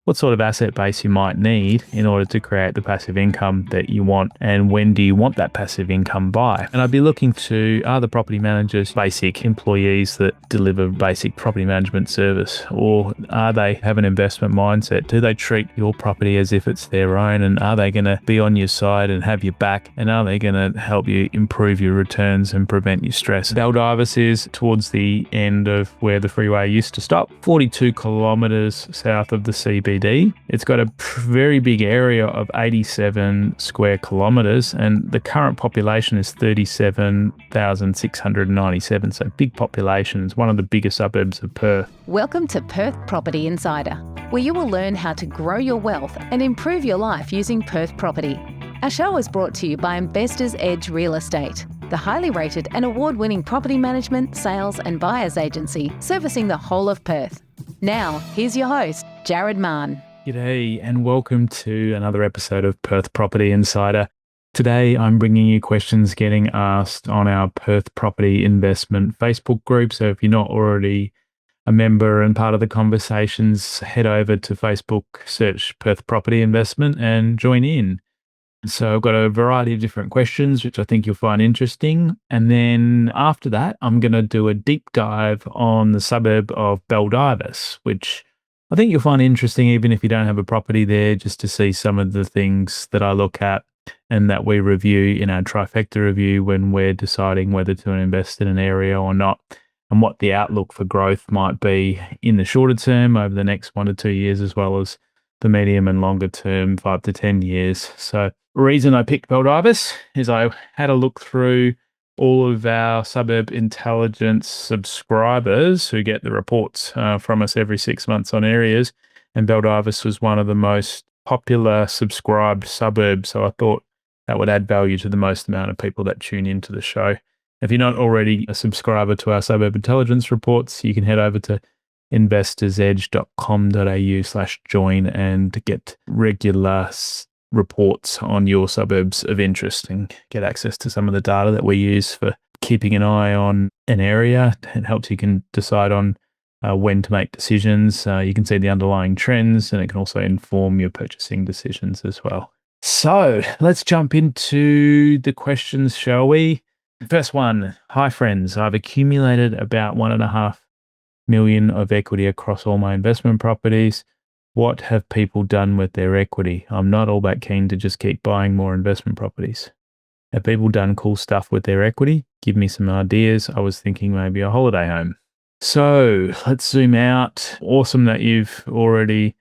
what sort of asset base you might need in order to create the passive income that you want, and when do you want that passive income by. And I'd be looking to, are the property managers basic employees that deliver basic property management service, or are they have an investment mindset? Do they treat your property as if it's their own, and are they going to be on your side and have your back, and are they going to help you improve your returns and prevent your stress? Baldivis is towards the end of where the freeway used to stop, 42 kilometres south of the CBD. It's got a very big area of 87 square kilometres, and the current population is 37,697, so big population. It's one of the biggest suburbs of Perth. Welcome to Perth Property Insider, where you will learn how to grow your wealth and improve your life using Perth property. Our show is brought to you by Investors Edge Real Estate, the highly rated and award-winning property management, sales and buyers agency servicing the whole of Perth. Now, here's your host, Jared Mann. G'day and welcome to another episode of Perth Property Insider. Today I'm bringing you questions getting asked on our Perth Property Investment Facebook group. So if you're not already a member and part of the conversations, head over to Facebook, search Perth Property Investment and join in. So I've got a variety of different questions, which I think you'll find interesting. And then after that, I'm going to do a deep dive on the suburb of Baldivis, which I think you'll find interesting even if you don't have a property there, just to see some of the things that I look at and that we review in our Trifecta review when we're deciding whether to invest in an area or not, and what the outlook for growth might be in the shorter term over the next 1 to 2 years, as well as the medium and longer term, 5 to 10 years. So the reason I picked Baldivis is I had a look through all of our Suburb Intelligence subscribers who get the reports from us every 6 months on areas, and Baldivis was one of the most popular subscribed suburbs, so I thought that would add value to the most amount of people that tune into the show. If you're not already a subscriber to our Suburb Intelligence reports, you can head over to investorsedge.com.au/join and get regular reports on your suburbs of interest and get access to some of the data that we use for keeping an eye on an area. It helps you can decide on when to make decisions. You can see the underlying trends, and it can also inform your purchasing decisions as well. So let's jump into the questions, shall we? First one. Hi friends, I've accumulated about 1.5 million of equity across all my investment properties. What have people done with their equity? I'm not all that keen to just keep buying more investment properties. Have people done cool stuff with their equity? Give me some ideas. I was thinking maybe a holiday home. So let's zoom out. Awesome that you've already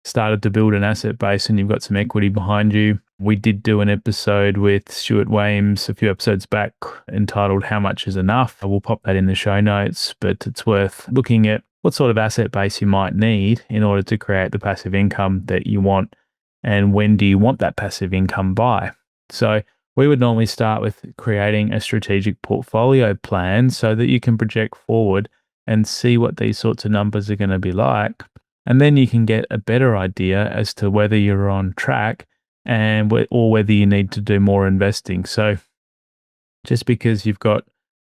started to build an asset base and you've got some equity behind you. We did do an episode with Stuart Weems a few episodes back entitled How Much Is Enough? We'll pop that in the show notes, but it's worth looking at what sort of asset base you might need in order to create the passive income that you want, and when do you want that passive income by. So we would normally start with creating a strategic portfolio plan so that you can project forward and see what these sorts of numbers are going to be like. And then you can get a better idea as to whether you're on track and or whether you need to do more investing. So just because you've got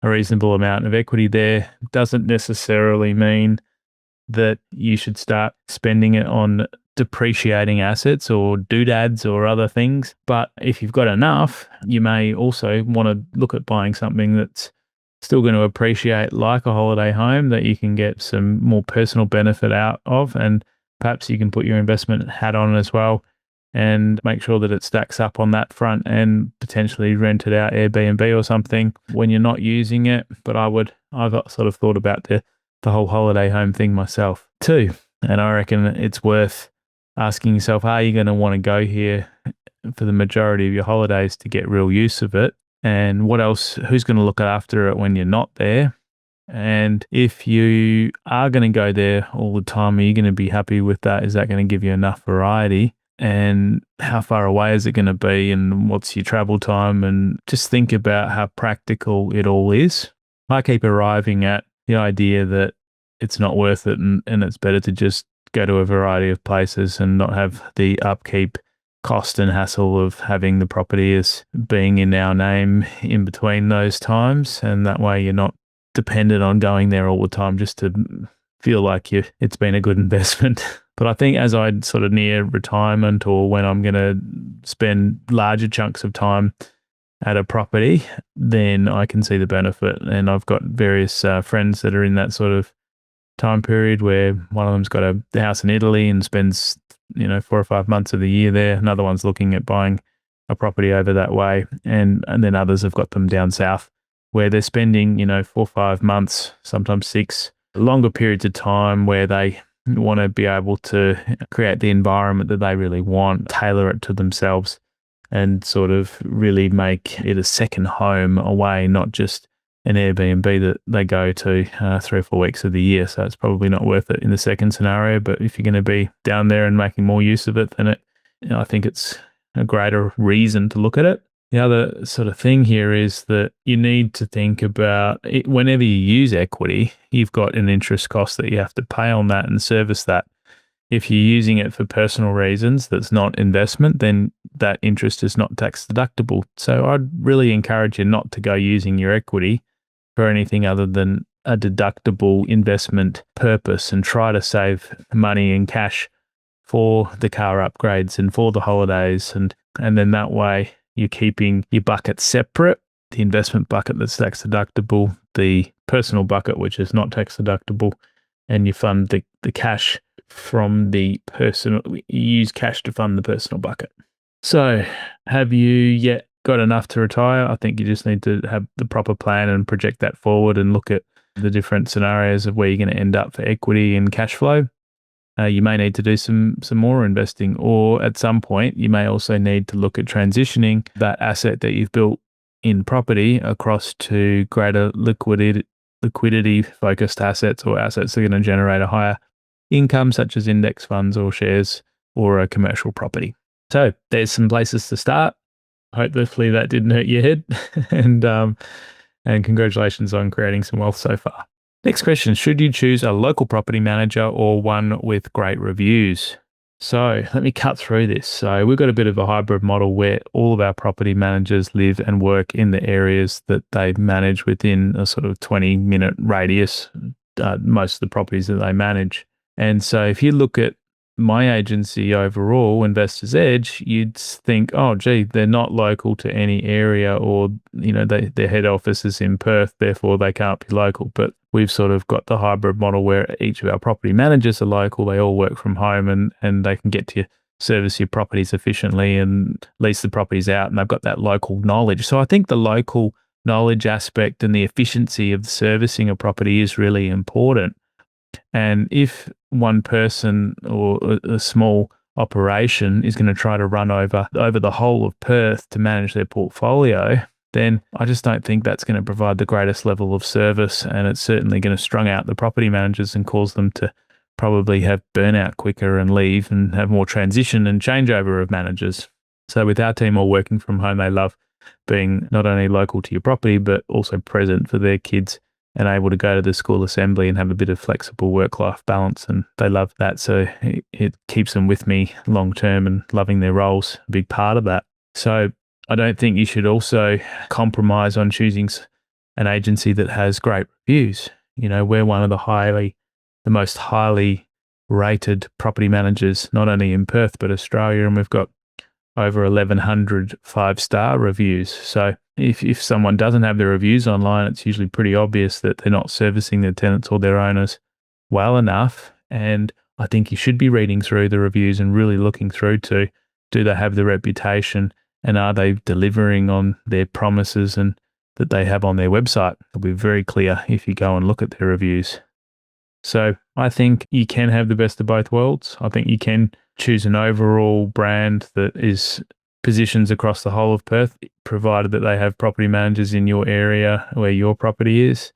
a reasonable amount of equity there doesn't necessarily mean that you should start spending it on depreciating assets or doodads or other things. But if you've got enough, you may also want to look at buying something that's still going to appreciate, like a holiday home, that you can get some more personal benefit out of, and perhaps you can put your investment hat on as well and make sure that it stacks up on that front and potentially rent it out Airbnb or something when you're not using it. But I've sort of thought about the whole holiday home thing myself too. And I reckon it's worth asking yourself, are you going to want to go here for the majority of your holidays to get real use of it? And what else, who's going to look after it when you're not there? And if you are going to go there all the time, are you going to be happy with that? Is that going to give you enough variety? And how far away is it going to be? And what's your travel time? And just think about how practical it all is. I keep arriving at the idea that it's not worth it, and it's better to just go to a variety of places and not have the upkeep cost and hassle of having the property as being in our name in between those times. And that way you're not dependent on going there all the time just to feel like it's been a good investment. But I think as I sort of near retirement or when I'm going to spend larger chunks of time at a property, then I can see the benefit. And I've got various friends that are in that sort of time period where one of them's got a house in Italy and spends 4 or 5 months of the year there. Another one's looking at buying a property over that way, and then others have got them down south where they're spending 4 or 5 months, sometimes 6, longer periods of time where they want to be able to create the environment that they really want, tailor it to themselves, and sort of really make it a second home away, not just an Airbnb that they go to 3 or 4 weeks of the year. So it's probably not worth it in the second scenario. But if you're going to be down there and making more use of it, then I think it's a greater reason to look at it. The other sort of thing here is that you need to think about it, whenever you use equity, you've got an interest cost that you have to pay on that and service that. If you're using it for personal reasons, that's not investment, then that interest is not tax deductible. So I'd really encourage you not to go using your equity for anything other than a deductible investment purpose, and try to save money in cash for the car upgrades and for the holidays. And then that way you're keeping your buckets separate, the investment bucket that's tax deductible, the personal bucket, which is not tax deductible, and you fund the cash from the personal, you use cash to fund the personal bucket. So have you yet got enough to retire? I think you just need to have the proper plan and project that forward and look at the different scenarios of where you're going to end up for equity and cash flow. You may need to do some more investing, or at some point you may also need to look at transitioning that asset that you've built in property across to greater liquidity focused assets, or assets that are going to generate a higher income, such as index funds or shares or a commercial property. So there's some places to start. Hopefully that didn't hurt your head. And congratulations on creating some wealth so far. Next question, should you choose a local property manager or one with great reviews? So let me cut through this. So we've got a bit of a hybrid model where all of our property managers live and work in the areas that they manage within a sort of 20-minute radius, most of the properties that they manage. And so if you look at my agency overall, Investors Edge, you'd think, oh, gee, they're not local to any area, or, their head office is in Perth, therefore they can't be local. But we've sort of got the hybrid model where each of our property managers are local. They all work from home, and they can get to service your properties efficiently and lease the properties out, and they've got that local knowledge. So I think the local knowledge aspect and the efficiency of servicing a property is really important. And if one person or a small operation is going to try to run over the whole of Perth to manage their portfolio, then I just don't think that's going to provide the greatest level of service. And it's certainly going to strung out the property managers and cause them to probably have burnout quicker and leave and have more transition and changeover of managers. So with our team all working from home, they love being not only local to your property, but also present for their kids and able to go to the school assembly and have a bit of flexible work-life balance. And they love that. So it keeps them with me long-term and loving their roles, a big part of that. So I don't think you should also compromise on choosing an agency that has great reviews. We're one of the most highly rated property managers, not only in Perth, but Australia. And we've got over 1,100 5-star reviews. So if someone doesn't have their reviews online, it's usually pretty obvious that they're not servicing their tenants or their owners well enough. And I think you should be reading through the reviews and really looking through to, do they have the reputation, and are they delivering on their promises and that they have on their website? It'll be very clear if you go and look at their reviews. So I think you can have the best of both worlds. I think you can choose an overall brand that is positions across the whole of Perth, provided that they have property managers in your area where your property is.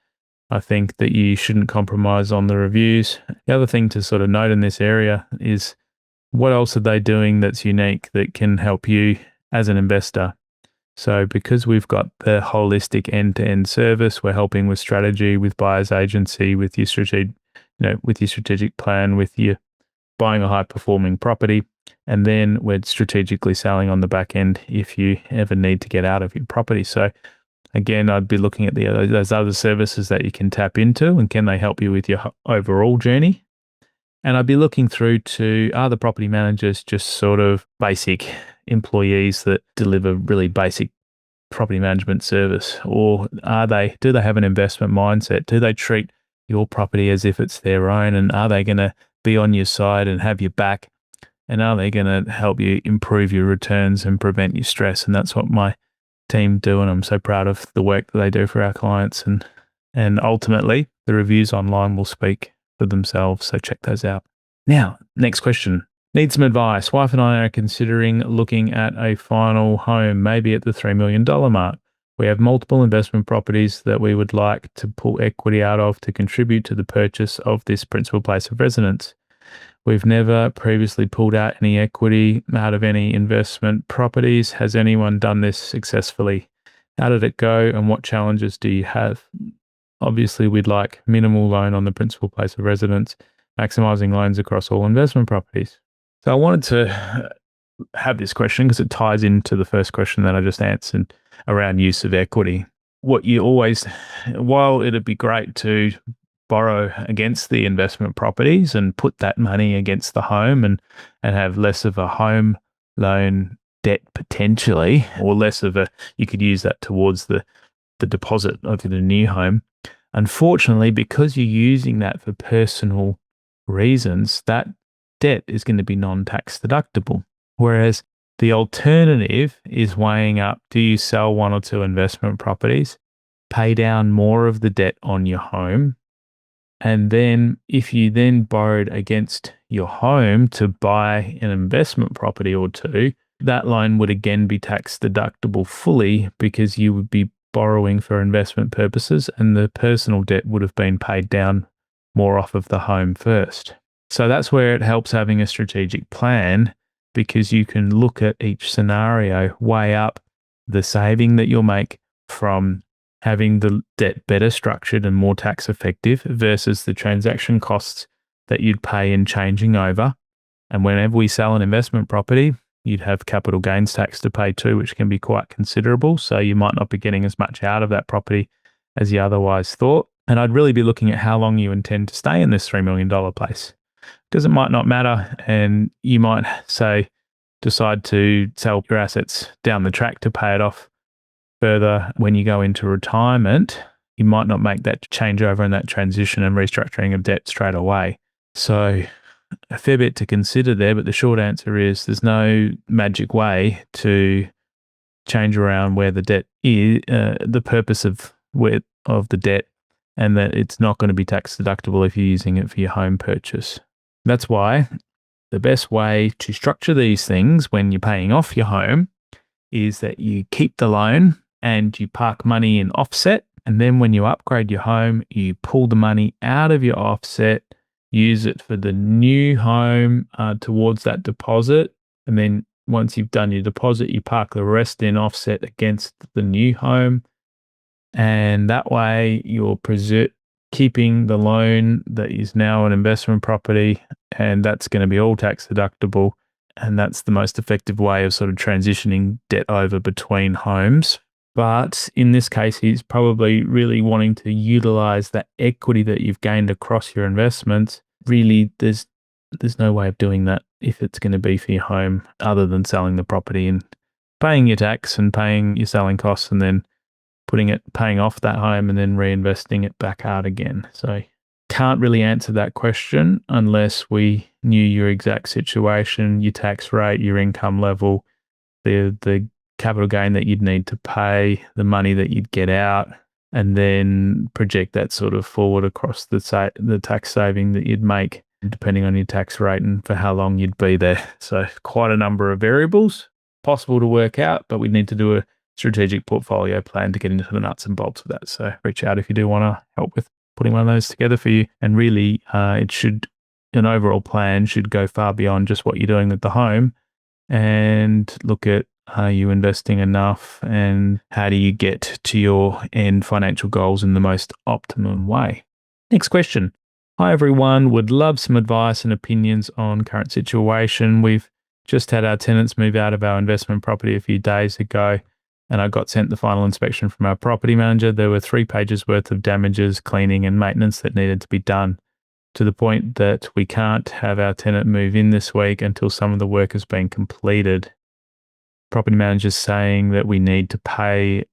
I think that you shouldn't compromise on the reviews. The other thing to sort of note in this area is, what else are they doing that's unique that can help you as an investor? So because we've got the holistic end-to-end service, we're helping with strategy, with buyer's agency, with your strategic plan, with your buying a high-performing property, and then we're strategically selling on the back end if you ever need to get out of your property. So again, I'd be looking at those other services that you can tap into, and can they help you with your overall journey? And I'd be looking through to, are the property managers just sort of basic employees that deliver really basic property management service? Or do they have an investment mindset? Do they treat your property as if it's their own? And are they going to be on your side and have your back? And are they going to help you improve your returns and prevent your stress? And that's what my team do. And I'm so proud of the work that they do for our clients. And ultimately, the reviews online will speak for themselves. So check those out. Now, next question. Need some advice. Wife and I are considering looking at a final home, maybe at the $3 million mark. We have multiple investment properties that we would like to pull equity out of to contribute to the purchase of this principal place of residence. We've never previously pulled out any equity out of any investment properties. Has anyone done this successfully? How did it go and what challenges do you have? Obviously, we'd like minimal loan on the principal place of residence, maximizing loans across all investment properties. So I wanted to have this question because it ties into the first question that I just answered around use of equity. While it'd be great to borrow against the investment properties and put that money against the home and have less of a home loan debt potentially, or you could use that towards the deposit of the new home. Unfortunately, because you're using that for personal reasons, that debt is going to be non-tax deductible. Whereas the alternative is weighing up, do you sell one or two investment properties, pay down more of the debt on your home, and then if you then borrowed against your home to buy an investment property or two, that loan would again be tax deductible fully because you would be borrowing for investment purposes and the personal debt would have been paid down more off of the home first. So that's where it helps having a strategic plan, because you can look at each scenario, weigh up the saving that you'll make from having the debt better structured and more tax effective versus the transaction costs that you'd pay in changing over. And whenever we sell an investment property, you'd have capital gains tax to pay too, which can be quite considerable. So you might not be getting as much out of that property as you otherwise thought. And I'd really be looking at how long you intend to stay in this $3 million place, because it might not matter. And you might decide to sell your assets down the track to pay it off further when you go into retirement. You might not make that changeover and that transition and restructuring of debt straight away. So a fair bit to consider there, but the short answer is there's no magic way to change around where the debt is, the purpose of the debt, and that it's not going to be tax deductible if you're using it for your home purchase. That's why the best way to structure these things when you're paying off your home is that you keep the loan and you park money in offset. And then when you upgrade your home, you pull the money out of your offset, use it for the new home towards that deposit. And then once you've done your deposit, you park the rest in offset against the new home. And that way you're keeping the loan that is now an investment property, and that's going to be all tax deductible. And that's the most effective way of sort of transitioning debt over between homes. But in this case, he's probably really wanting to utilize that equity that you've gained across your investments. Really, there's no way of doing that if it's going to be for your home other than selling the property and paying your tax and paying your selling costs and then paying off that home and then reinvesting it back out again. So can't really answer that question unless we knew your exact situation, your tax rate, your income level, the capital gain that you'd need to pay, the money that you'd get out, and then project that sort of forward across the tax saving that you'd make depending on your tax rate and for how long you'd be there. So quite a number of variables possible to work out, but we'd need to do a strategic portfolio plan to get into the nuts and bolts of that. So reach out if you do want to help with putting one of those together for you. And really, an overall plan should go far beyond just what you're doing with the home and look at, are you investing enough and how do you get to your end financial goals in the most optimum way? Next question. Hi everyone, would love some advice and opinions on current situation. We've just had our tenants move out of our investment property a few days ago, and I got sent the final inspection from our property manager. There were 3 pages worth of damages, cleaning and maintenance that needed to be done. to the point that we can't have our tenant move in this week until some of the work has been completed. Property manager's saying that we need to pay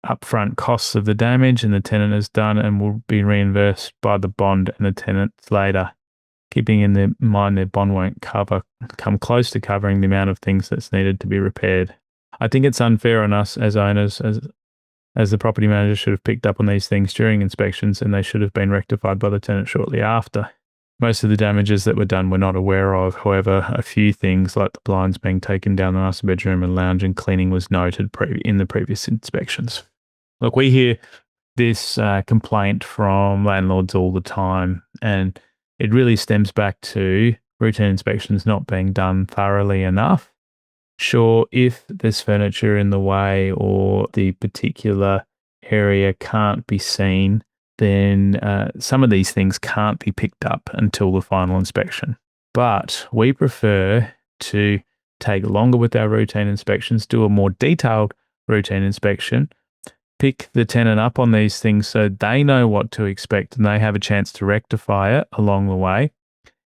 upfront costs of the damage and the tenant has done and will be reimbursed by the bond and the tenants later. Keeping in mind their bond won't come close to covering the amount of things that's needed to be repaired. I think it's unfair on us as owners, as the property manager should have picked up on these things during inspections and they should have been rectified by the tenant shortly after. Most of the damages that were done we're not aware of. However, a few things like the blinds being taken down the master bedroom and lounge and cleaning was noted in the previous inspections. Look, we hear this complaint from landlords all the time, and it really stems back to routine inspections not being done thoroughly enough. Sure, if there's furniture in the way or the particular area can't be seen, then some of these things can't be picked up until the final inspection. But we prefer to take longer with our routine inspections, do a more detailed routine inspection, pick the tenant up on these things so they know what to expect and they have a chance to rectify it along the way.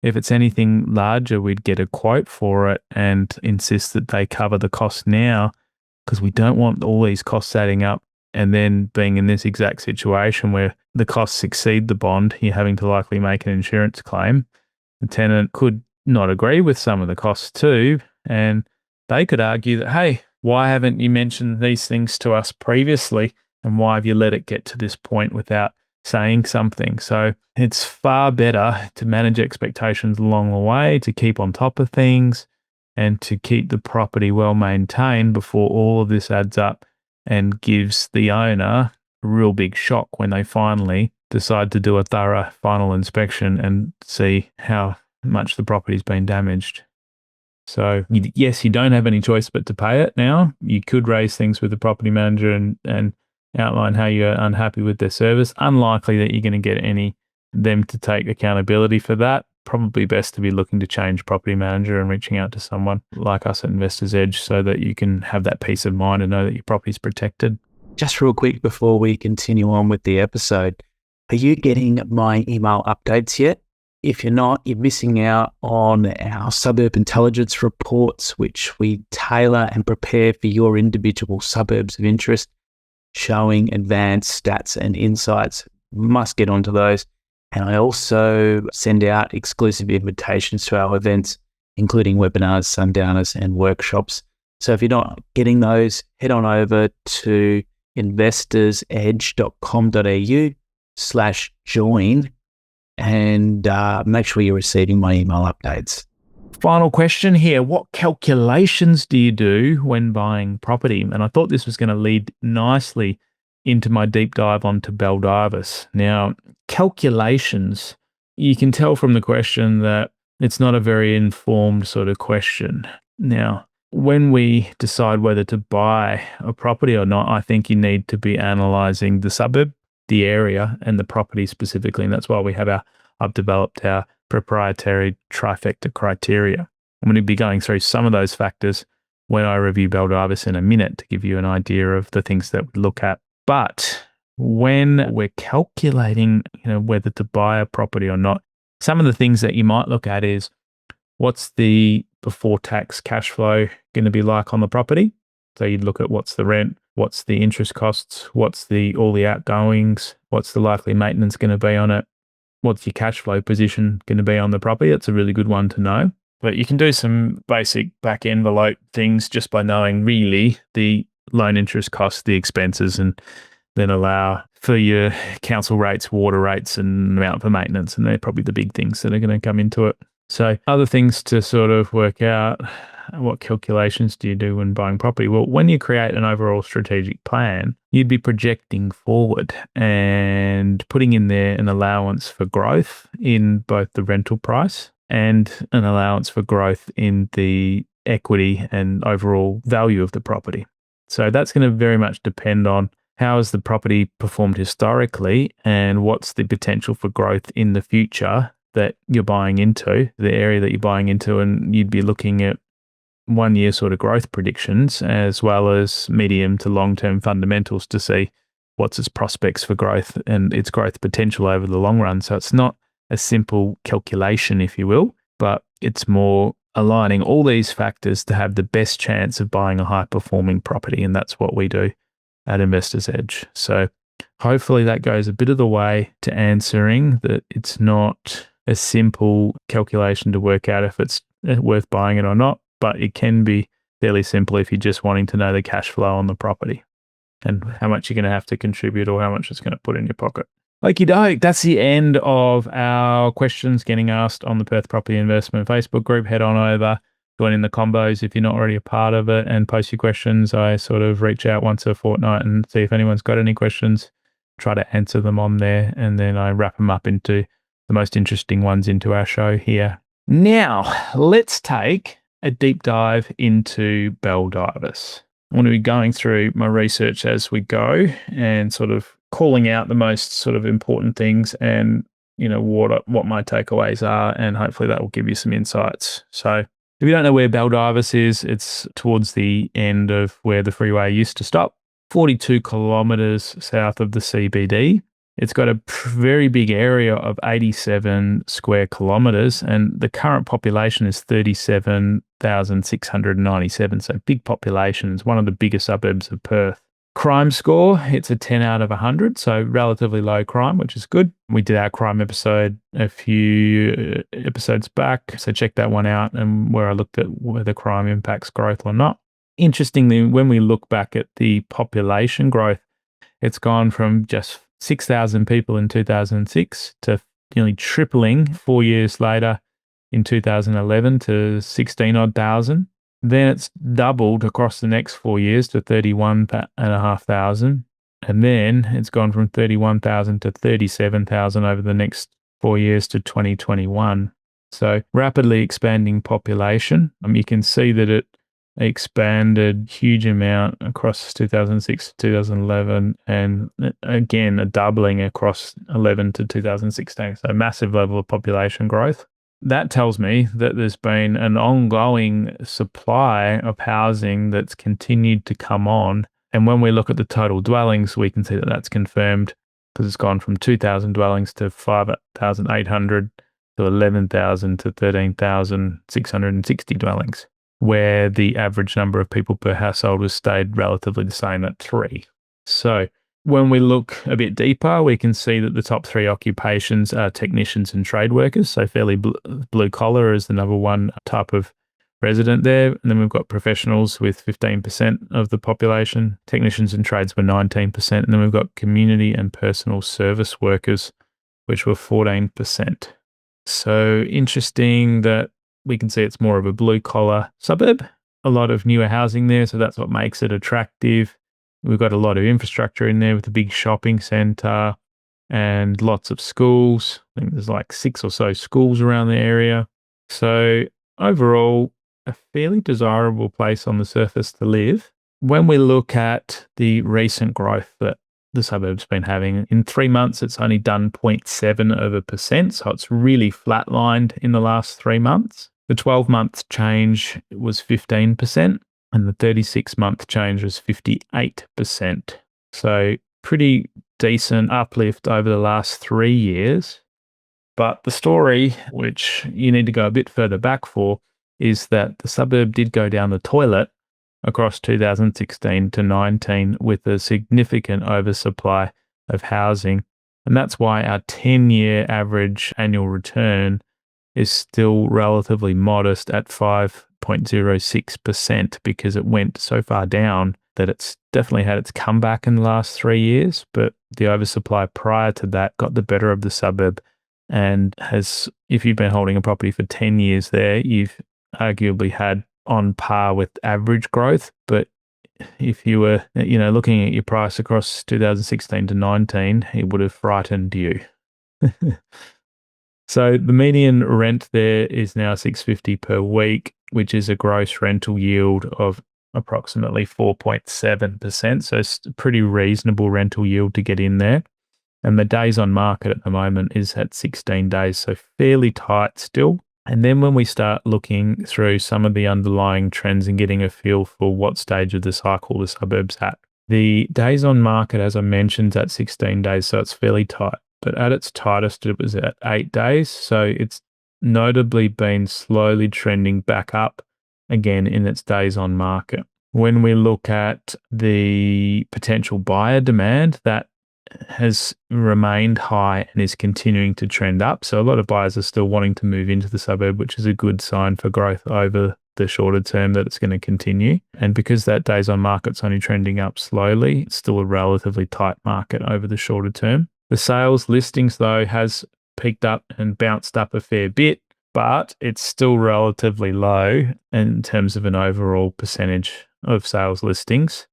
If it's anything larger, we'd get a quote for it and insist that they cover the cost now, because we don't want all these costs adding up and then being in this exact situation where the costs exceed the bond, you're having to likely make an insurance claim. The tenant could not agree with some of the costs too, and they could argue that, hey, why haven't you mentioned these things to us previously, and why have you let it get to this point without saying something? So it's far better to manage expectations along the way, to keep on top of things and to keep the property well maintained before all of this adds up and gives the owner a real big shock when they finally decide to do a thorough final inspection and see how much the property's been damaged. So yes, you don't have any choice but to pay it now. You could raise things with the property manager and outline how you're unhappy with their service. Unlikely that you're going to get them to take accountability for that. Probably best to be looking to change property manager and reaching out to someone like us at Investors Edge so that you can have that peace of mind and know that your property's protected. Just real quick before we continue on with the episode, are you getting my email updates yet? If you're not, you're missing out on our suburb intelligence reports, which we tailor and prepare for your individual suburbs of interest, showing advanced stats and insights. Must get onto those. And I also send out exclusive invitations to our events, including webinars, sundowners, and workshops. So if you're not getting those, head on over to investorsedge.com.au/join and make sure you're receiving my email updates. Final question here. What calculations do you do when buying property? And I thought this was going to lead nicely into my deep dive onto Baldivis. Now, calculations, you can tell from the question that it's not a very informed sort of question. Now, when we decide whether to buy a property or not, I think you need to be analysing the suburb, the area, and the property specifically. And that's why I've developed our proprietary Trifecta criteria. I'm going to be going through some of those factors when I review Baldivis in a minute to give you an idea of the things that we look at. But when we're calculating, whether to buy a property or not, some of the things that you might look at is what's the before tax cash flow going to be like on the property? So you'd look at what's the rent, what's the interest costs, what's all the outgoings, what's the likely maintenance going to be on it, what's your cash flow position going to be on the property? It's a really good one to know. But you can do some basic back envelope things just by knowing really the loan interest costs, the expenses, and then allow for your council rates, water rates, and amount for maintenance. And they're probably the big things that are going to come into it. So other things to sort of work out, what calculations do you do when buying property? Well, when you create an overall strategic plan, you'd be projecting forward and putting in there an allowance for growth in both the rental price and an allowance for growth in the equity and overall value of the property. So that's going to very much depend on how has the property performed historically and what's the potential for growth in the future that you're buying into, the area that you're buying into, and you'd be looking at 1 year sort of growth predictions as well as medium to long-term fundamentals to see what's its prospects for growth and its growth potential over the long run. So it's not a simple calculation, if you will, but it's more aligning all these factors to have the best chance of buying a high-performing property, and that's what we do at Investors Edge. So hopefully that goes a bit of the way to answering that it's not a simple calculation to work out if it's worth buying it or not, but it can be fairly simple if you're just wanting to know the cash flow on the property and how much you're going to have to contribute or how much it's going to put in your pocket. Okie doke, that's the end of our questions getting asked on the Perth Property Investment Facebook group. Head on over, join in the combos if you're not already a part of it, and post your questions. I sort of reach out once a fortnight and see if anyone's got any questions, try to answer them on there, and then I wrap them up into the most interesting ones into our show here. Now, let's take a deep dive into Baldivis. I'm going to be going through my research as we go and sort of calling out the most sort of important things and, what my takeaways are, and hopefully that will give you some insights. So if you don't know where Baldivis is, it's towards the end of where the freeway used to stop, 42 kilometres south of the CBD. It's got a very big area of 87 square kilometres, and the current population is 37,697. So big population. It's one of the bigger suburbs of Perth. Crime score, it's a 10 out of 100, so relatively low crime, which is good. We did our crime episode a few episodes back, so check that one out, and where I looked at whether crime impacts growth or not. Interestingly, when we look back at the population growth, it's gone from just 6,000 people in 2006 to nearly tripling 4 years later in 2011 to 16 odd thousand. Then it's doubled across the next 4 years to 31,500. And then it's gone from 31,000 to 37,000 over the next 4 years to 2021. So rapidly expanding population. You can see that it expanded huge amount across 2006 to 2011, and again a doubling across 11 to 2016. So massive level of population growth. That tells me that there's been an ongoing supply of housing that's continued to come on. And when we look at the total dwellings, we can see that that's confirmed because it's gone from 2,000 dwellings to 5,800 to 11,000 to 13,660 dwellings, where the average number of people per household has stayed relatively the same at 3. So when we look a bit deeper, we can see that the top 3 occupations are technicians and trade workers. So fairly blue collar is the number one type of resident there. And then we've got professionals with 15% of the population. Technicians and trades were 19%. And then we've got community and personal service workers, which were 14%. So interesting that we can see it's more of a blue collar suburb, a lot of newer housing there. So that's what makes it attractive. We've got a lot of infrastructure in there with a big shopping centre and lots of schools. I think there's like 6 or so schools around the area. So overall, a fairly desirable place on the surface to live. When we look at the recent growth that the suburb's been having, in 3 months, it's only done 0.7%. So it's really flatlined in the last 3 months. The 12-month change was 15%. And the 36-month change was 58%. So pretty decent uplift over the last 3 years. But the story, which you need to go a bit further back for, is that the suburb did go down the toilet across 2016 to 19 with a significant oversupply of housing. And that's why our 10-year average annual return is still relatively modest at 5.06%, because it went so far down that it's definitely had its comeback in the last 3 years. But the oversupply prior to that got the better of the suburb, and has, if you've been holding a property for 10 years there, you've arguably had on par with average growth. But if you were, looking at your price across 2016 to 19, it would have frightened you. So the median rent there is now $650 per week, which is a gross rental yield of approximately 4.7%. So it's a pretty reasonable rental yield to get in there. And the days on market at the moment is at 16 days, so fairly tight still. And then when we start looking through some of the underlying trends and getting a feel for what stage of the cycle the suburb's at, the days on market, as I mentioned, is at 16 days, so it's fairly tight. but at its tightest, it was at 8 days. So it's notably been slowly trending back up again in its days on market. When we look at the potential buyer demand, that has remained high and is continuing to trend up. So a lot of buyers are still wanting to move into the suburb, which is a good sign for growth over the shorter term that it's going to continue. And because that days on market's only trending up slowly, it's still a relatively tight market over the shorter term. The sales listings, though, has peaked up and bounced up a fair bit, but it's still relatively low in terms of an overall percentage of sales listings.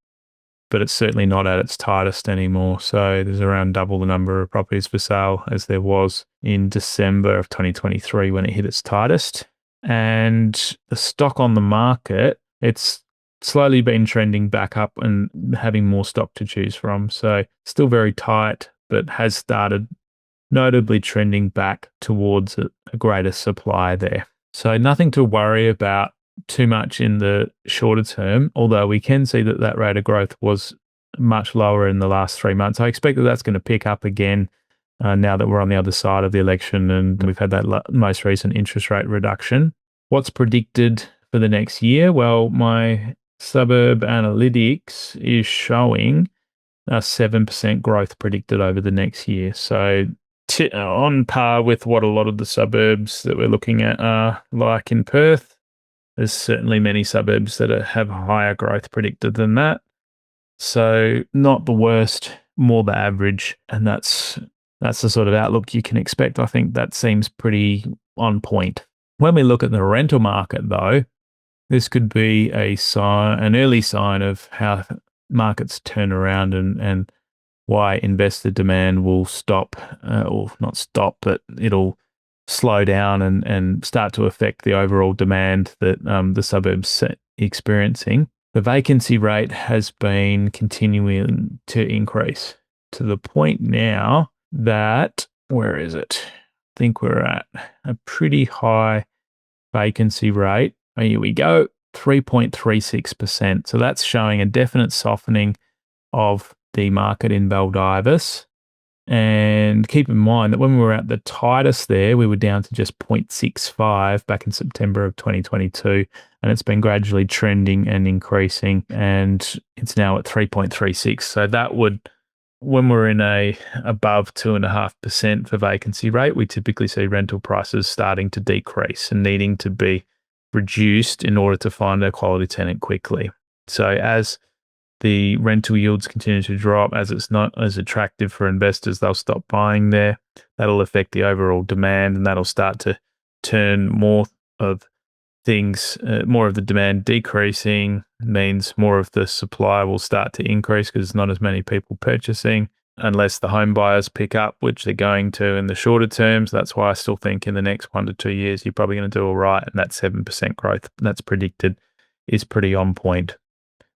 But it's certainly not at its tightest anymore. So there's around double the number of properties for sale as there was in December of 2023 when it hit its tightest. And the stock on the market, it's slowly been trending back up and having more stock to choose from. So still very tight, but has started notably trending back towards a greater supply there. So nothing to worry about too much in the shorter term, although we can see that that rate of growth was much lower in the last 3 months. I expect that that's going to pick up again now that we're on the other side of the election and we've had that most recent interest rate reduction. What's predicted for the next year? Well, my suburb analytics is showing a 7% growth predicted over the next year. So on par with what a lot of the suburbs that we're looking at are like in Perth. There's certainly many suburbs that have higher growth predicted than that. So not the worst, more the average. And that's the sort of outlook you can expect. I think that seems pretty on point. When we look at the rental market, though, this could be an early sign of how markets turn around and why investor demand will stop, or not stop, but it'll slow down and start to affect the overall demand that the suburbs experiencing. The vacancy rate has been continuing to increase to the point now that, where is it? I think we're at a pretty high vacancy rate. Oh, here we go, 3.36%. So that's showing a definite softening of the market in Baldivis. And keep in mind that when we were at the tightest there, we were down to just 0.65 back in September of 2022. And it's been gradually trending and increasing. And it's now at 3.36. So that would, when we're in above 2.5% for vacancy rate, we typically see rental prices starting to decrease and needing to be reduced in order to find a quality tenant quickly. So as the rental yields continue to drop, as it's not as attractive for investors, they'll stop buying there. That'll affect the overall demand, and that'll start to turn more of the demand decreasing means more of the supply will start to increase because there's not as many people purchasing unless the home buyers pick up, which they're going to in the shorter terms. That's why I still think in the next 1 to 2 years, you're probably going to do all right. And that 7% growth that's predicted is pretty on point.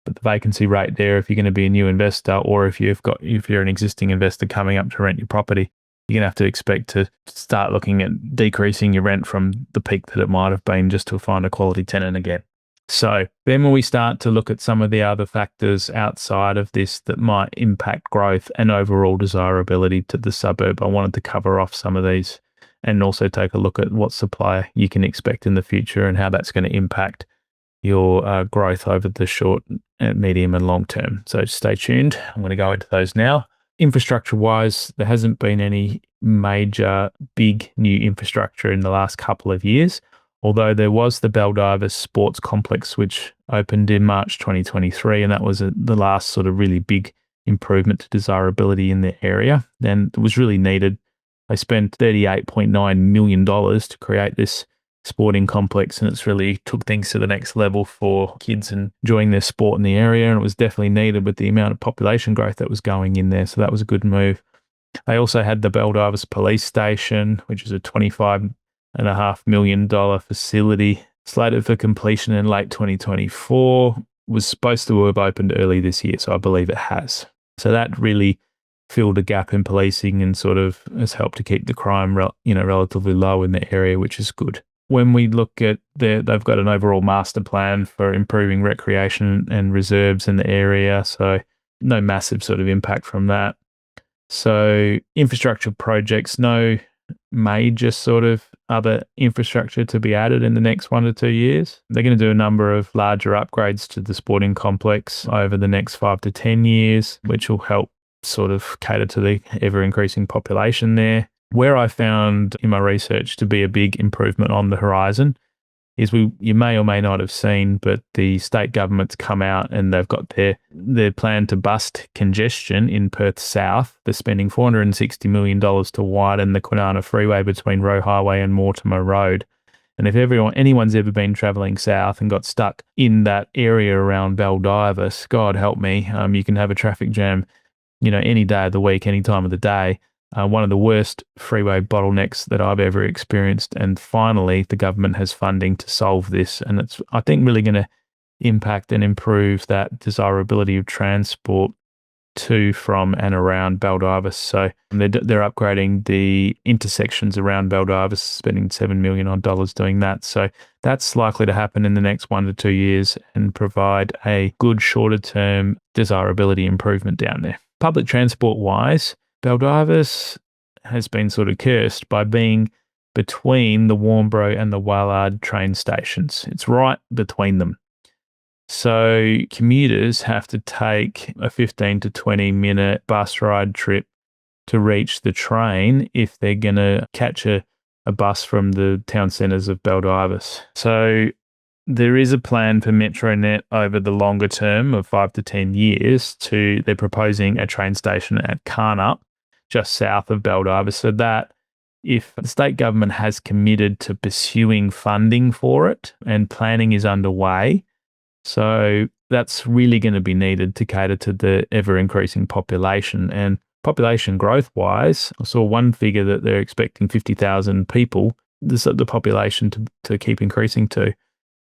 But the vacancy rate there, if you're going to be a new investor or if you're an existing investor coming up to rent your property, you're going to have to expect to start looking at decreasing your rent from the peak that it might have been just to find a quality tenant again. So then when we start to look at some of the other factors outside of this that might impact growth and overall desirability to the suburb, I wanted to cover off some of these and also take a look at what supply you can expect in the future and how that's going to impact your growth over the short, medium and long term. So stay tuned. I'm going to go into those now. Infrastructure-wise, there hasn't been any major big new infrastructure in the last couple of years, although there was the Baldivis Sports Complex, which opened in March 2023, and that was the last sort of really big improvement to desirability in the area. And it was really needed. They spent $38.9 million to create this sporting complex, and it's really took things to the next level for kids enjoying their sport in the area, and it was definitely needed with the amount of population growth that was going in there, so that was a good move. They also had the Baldivis Police Station, which is a $25.5 million facility slated for completion in late 2024, was supposed to have opened early this year, so I believe it has. So that really filled a gap in policing and sort of has helped to keep the crime relatively low in the area, which is good. When we look at they've got an overall master plan for improving recreation and reserves in the area, so no massive sort of impact from that. So infrastructure projects, no major sort of other infrastructure to be added in the next 1 to 2 years. They're going to do a number of larger upgrades to the sporting complex over the next 5 to 10 years, which will help sort of cater to the ever increasing population there. Where I found in my research to be a big improvement on the horizon is you may or may not have seen, but the state government's come out and they've got their plan to bust congestion in Perth South. They're spending $460 million to widen the Kwinana Freeway between Roe Highway and Mortimer Road. And if anyone's ever been travelling south and got stuck in that area around Baldivis, God help me, you can have a traffic jam, any day of the week, any time of the day. One of the worst freeway bottlenecks that I've ever experienced. And finally, the government has funding to solve this. And it's, I think, really going to impact and improve that desirability of transport to, from, and around Baldivis. So they're upgrading the intersections around Baldivis, spending $7 million doing that. So that's likely to happen in the next 1 to 2 years and provide a good shorter-term desirability improvement down there. Public transport-wise, Baldivis has been sort of cursed by being between the Warnbro and the Wallard train stations. It's right between them. So commuters have to take a 15 to 20 minute bus ride trip to reach the train if they're going to catch a bus from the town centres of Baldivis. So there is a plan for Metronet over the longer term of 5 to 10 years they're proposing a train station at Carnup, just south of Baldivis, so that if the state government has committed to pursuing funding for it and planning is underway, so that's really going to be needed to cater to the ever-increasing population. And population growth-wise, I saw one figure that they're expecting 50,000 people, the population to keep increasing to.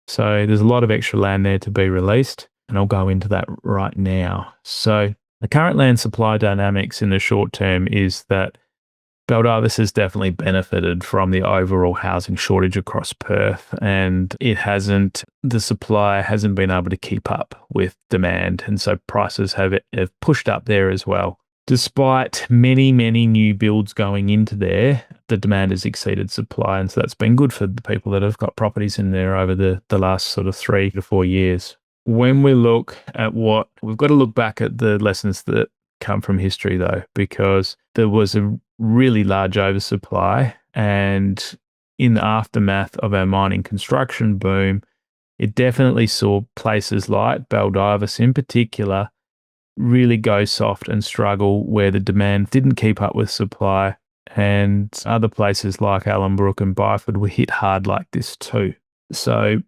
So there's a lot of extra land there to be released, and I'll go into that right now. So the current land supply dynamics in the short term is that Baldivis has definitely benefited from the overall housing shortage across Perth, and the supply hasn't been able to keep up with demand, and so prices have pushed up there as well. Despite many, many new builds going into there, the demand has exceeded supply, and so that's been good for the people that have got properties in there over the last sort of 3 to 4 years. When we look at we've got to look back at the lessons that come from history, though, because there was a really large oversupply, and in the aftermath of our mining construction boom, it definitely saw places like Baldivis in particular really go soft and struggle where the demand didn't keep up with supply, and other places like Allenbrook and Byford were hit hard like this too. So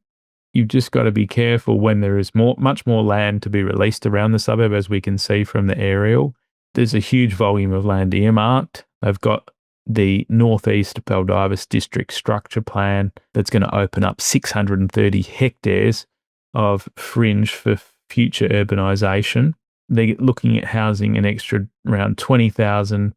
you've just got to be careful when there is much more land to be released around the suburb, as we can see from the aerial. There's a huge volume of land earmarked. They've got the Northeast Baldivis District Structure Plan that's going to open up 630 hectares of fringe for future urbanisation. They're looking at housing an extra around 20,000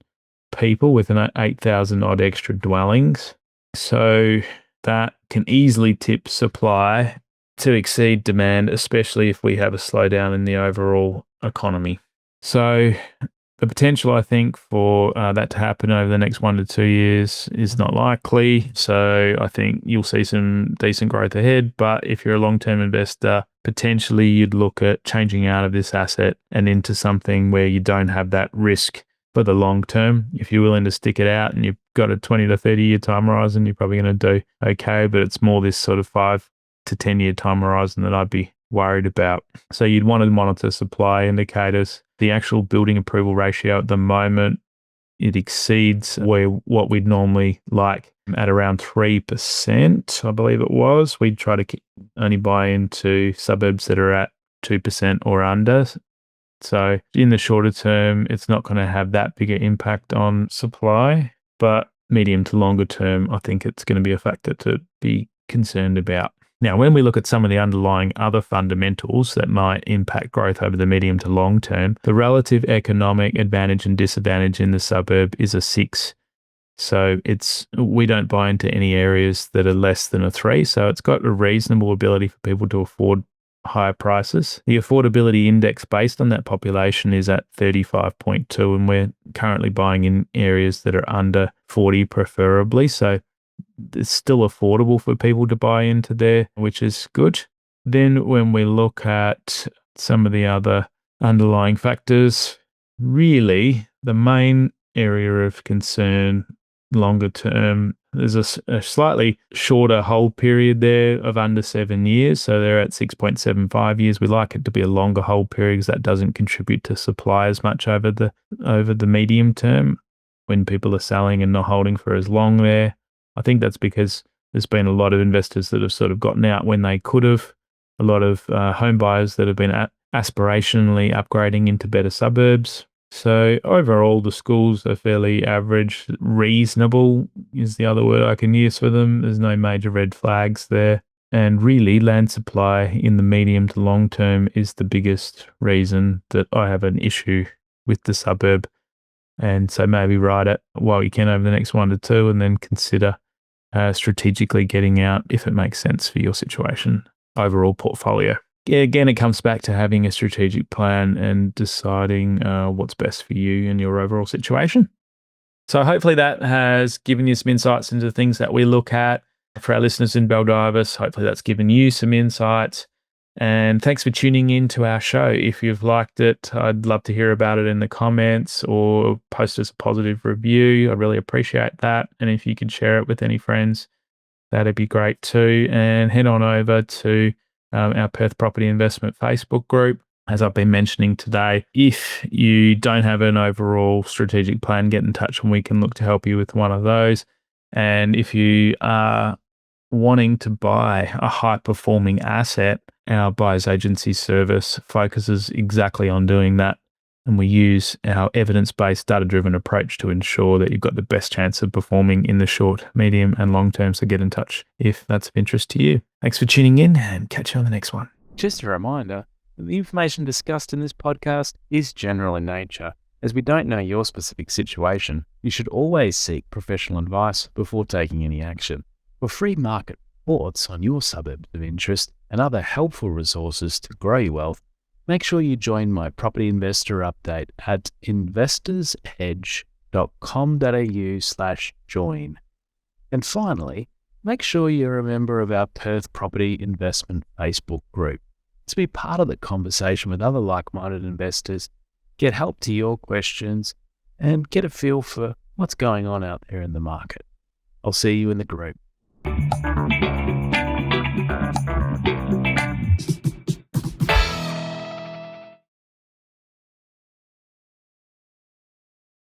people with an 8,000 odd extra dwellings. So that can easily tip supply to exceed demand, especially if we have a slowdown in the overall economy. So the potential, I think, for that to happen over the next 1 to 2 years is not likely. So I think you'll see some decent growth ahead. But if you're a long-term investor, potentially you'd look at changing out of this asset and into something where you don't have that risk for the long term. If you're willing to stick it out and you've got a 20 to 30 year time horizon, you're probably going to do okay. But it's more this sort of 5 to 10 year time horizon that I'd be worried about. So you'd want to monitor supply indicators. The actual building approval ratio at the moment, it exceeds what we'd normally like at around 3%, I believe it was. We'd try to only buy into suburbs that are at 2% or under. So in the shorter term, it's not going to have that bigger impact on supply, but medium to longer term, I think it's going to be a factor to be concerned about. Now, when we look at some of the underlying other fundamentals that might impact growth over the medium to long term, the relative economic advantage and disadvantage in the suburb is a 6. So we don't buy into any areas that are less than a 3. So it's got a reasonable ability for people to afford higher prices. The affordability index based on that population is at 35.2, and we're currently buying in areas that are under 40 preferably. So it's still affordable for people to buy into there, which is good. Then when we look at some of the other underlying factors, really the main area of concern longer term, there's a slightly shorter hold period there of under 7 years. So they're at 6.75 years. We like it to be a longer hold period because that doesn't contribute to supply as much over the medium term when people are selling and not holding for as long there. I think that's because there's been a lot of investors that have sort of gotten out when they could have, a lot of home buyers that have been aspirationally upgrading into better suburbs. So overall, the schools are fairly average. Reasonable is the other word I can use for them. There's no major red flags there. And really, land supply in the medium to long term is the biggest reason that I have an issue with the suburb. And so maybe ride it while you can over the next 1 to 2 and then consider strategically getting out if it makes sense for your situation, overall portfolio. Yeah, again, it comes back to having a strategic plan and deciding what's best for you and your overall situation. So hopefully that has given you some insights into things that we look at. For our listeners in Baldivis, hopefully that's given you some insights. And thanks for tuning in to our show. If you've liked it, I'd love to hear about it in the comments or post us a positive review. I really appreciate that. And if you could share it with any friends, that'd be great too. And head on over to our Perth Property Investment Facebook group. As I've been mentioning today, if you don't have an overall strategic plan, get in touch and we can look to help you with one of those. And if you are wanting to buy a high-performing asset, our buyer's agency service focuses exactly on doing that. And we use our evidence-based, data-driven approach to ensure that you've got the best chance of performing in the short, medium, and long term. So get in touch if that's of interest to you. Thanks for tuning in and catch you on the next one. Just a reminder, the information discussed in this podcast is general in nature. As we don't know your specific situation, you should always seek professional advice before taking any action. For free market reports on your suburbs of interest and other helpful resources to grow your wealth, make sure you join my property investor update at investorsedge.com.au/join. And finally, make sure you're a member of our Perth Property Investment Facebook group to be part of the conversation with other like-minded investors, get help to your questions, and get a feel for what's going on out there in the market. I'll see you in the group.